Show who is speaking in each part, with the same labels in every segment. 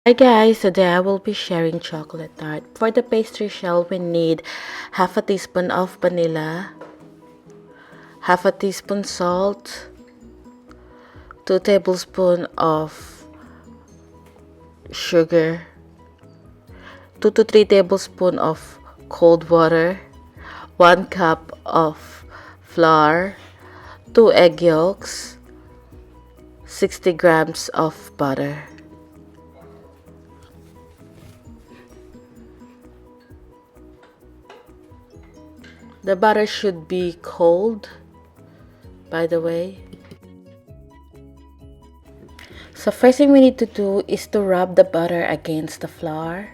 Speaker 1: Hi guys, today I will be sharing chocolate tart. For the pastry shell, we need half a teaspoon of vanilla, half a teaspoon salt, 2 tablespoons of sugar, 2 to 3 tablespoons of cold water, 1 cup of flour, 2 egg yolks, 60 grams of butter. The butter should be cold, by the way. So first thing we need to do is to rub the butter against the flour.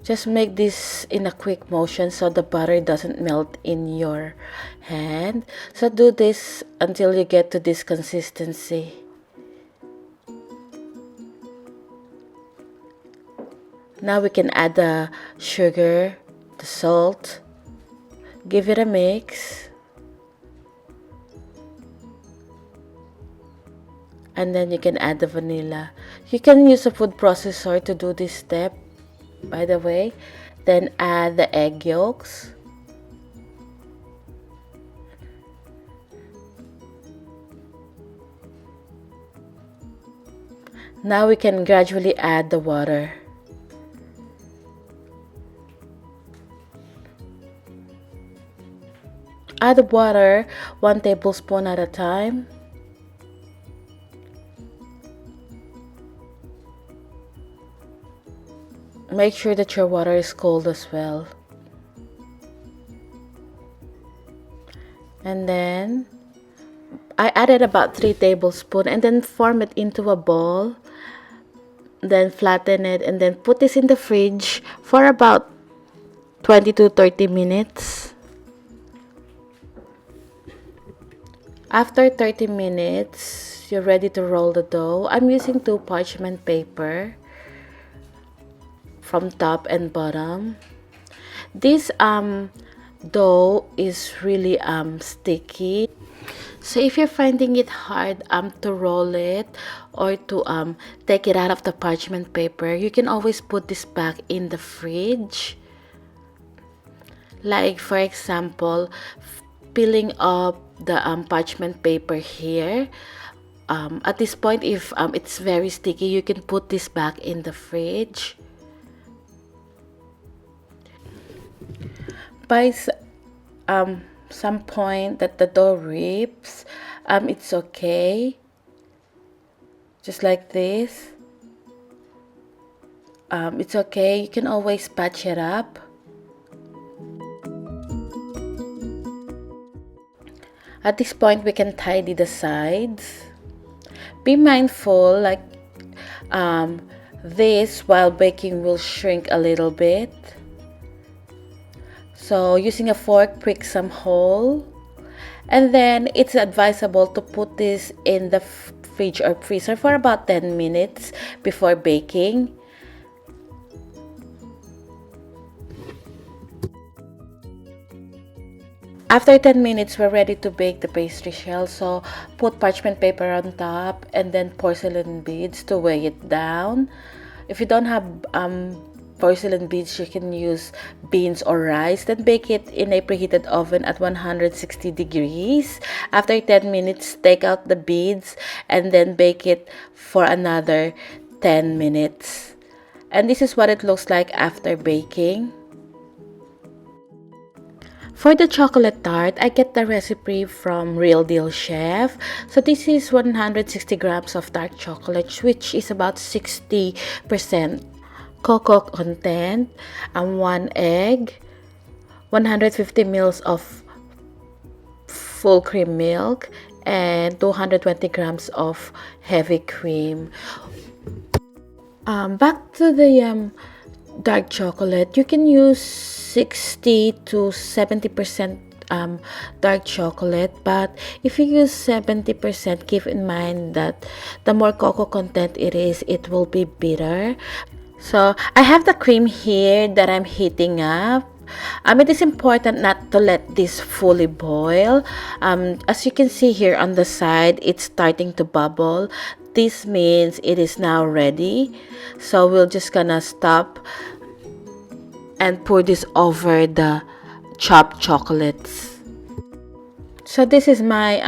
Speaker 1: Just make this in a quick motion so the butter doesn't melt in your hand. So do this until you get to this consistency. Now we can add the sugar, the salt, give it a mix, and then you can add the vanilla. You can use a food processor to do this step, by the way. Then add the egg yolks, now we can gradually add the water. Add the water 1 tablespoon at a time. Make sure that your water is cold as well. And then I added about 3 tablespoons and then form it into a ball. Then flatten it and then put this in the fridge for about 20 to 30 minutes. After 30 minutes, you're ready to roll the dough. I'm using 2 parchment paper from top and bottom. This dough is really sticky. So if you're finding it hard to roll it or to take it out of the parchment paper, you can always put this back in the fridge. Like for example, peeling up the parchment paper here. At this point, if it's very sticky, you can put this back in the fridge. By some point that the dough rips, it's okay. Just like this. It's okay. You can always patch it up. At this point, we can tidy the sides. Be mindful, like this while baking will shrink a little bit. So using a fork, prick some hole. And then it's advisable to put this in the fridge or freezer for about 10 minutes before baking. After 10 minutes, we're ready to bake the pastry shell. So put parchment paper on top and then porcelain beads to weigh it down. If you don't have porcelain beads, you can use beans or rice. Then bake it in a preheated oven at 160 degrees. After 10 minutes, take out the beads and then bake it for another 10 minutes. And this is what it looks like after baking. For the chocolate tart, I get the recipe from Real Deal Chef. So this is 160 grams of dark chocolate, which is about 60% cocoa content, 1 egg, 150 ml of full cream milk, and 220 grams of heavy cream. Back to the dark chocolate, you can use 60 to 70% dark chocolate, but if you use 70%, keep in mind that the more cocoa content it is, it will be bitter. So I have the cream here that I'm heating up. It is important not to let this fully boil. As you can see here on the side, it's starting to bubble. This means it is now ready. So we're just gonna stop and pour this over the chopped chocolates. So this is my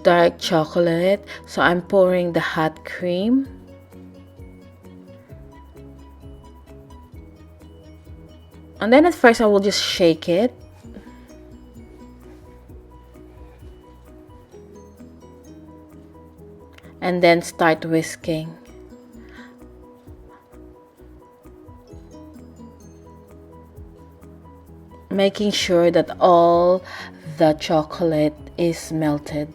Speaker 1: dark chocolate. So I'm pouring the hot cream. And then at first I will just shake it. And then start whisking. Making sure that all the chocolate is melted.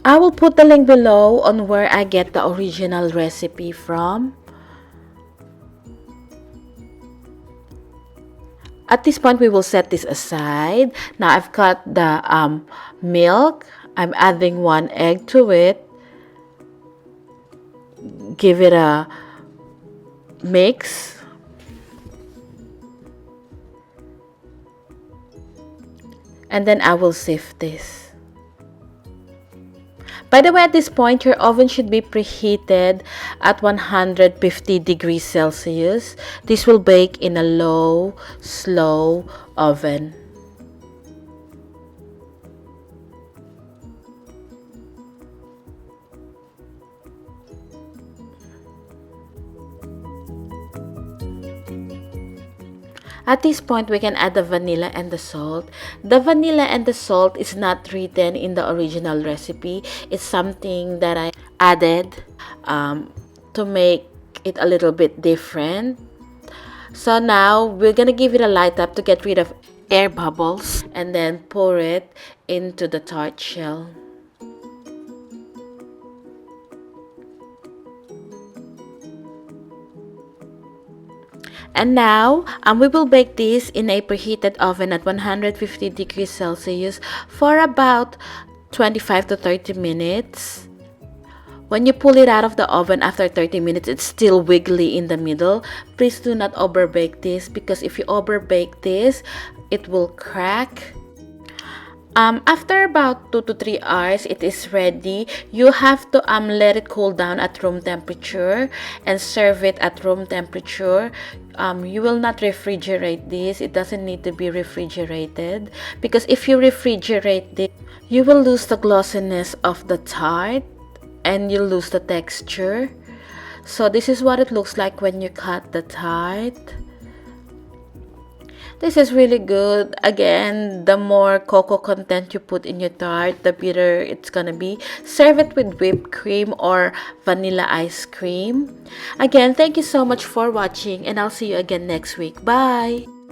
Speaker 1: I will put the link below on where I get the original recipe from. At this point, we will set this aside. Now I've got the milk. I'm adding 1 egg to it. Give it a mix. And then I will sift this. By the way, at this point, your oven should be preheated at 150 degrees Celsius. This will bake in a low, slow oven. At this point, we can add the vanilla and the salt. The vanilla and the salt is not written in the original recipe. It's something that I added to make it a little bit different. So now, we're gonna give it a light up to get rid of air bubbles and then pour it into the tart shell. And now, we will bake this in a preheated oven at 150 degrees Celsius for about 25 to 30 minutes. When you pull it out of the oven after 30 minutes, it's still wiggly in the middle. Please do not overbake this, because if you overbake this, it will crack. After about 2 to 3 hours, it is ready. You have to let it cool down at room temperature and serve it at room temperature. You will not refrigerate this. It doesn't need to be refrigerated, because if you refrigerate this, you will lose the glossiness of the tart and you'll lose the texture. So this is what it looks like when you cut the tart. This is really good. Again, the more cocoa content you put in your tart, the better it's gonna be. Serve it with whipped cream or vanilla ice cream. Again, thank you so much for watching, and I'll see you again next week. Bye!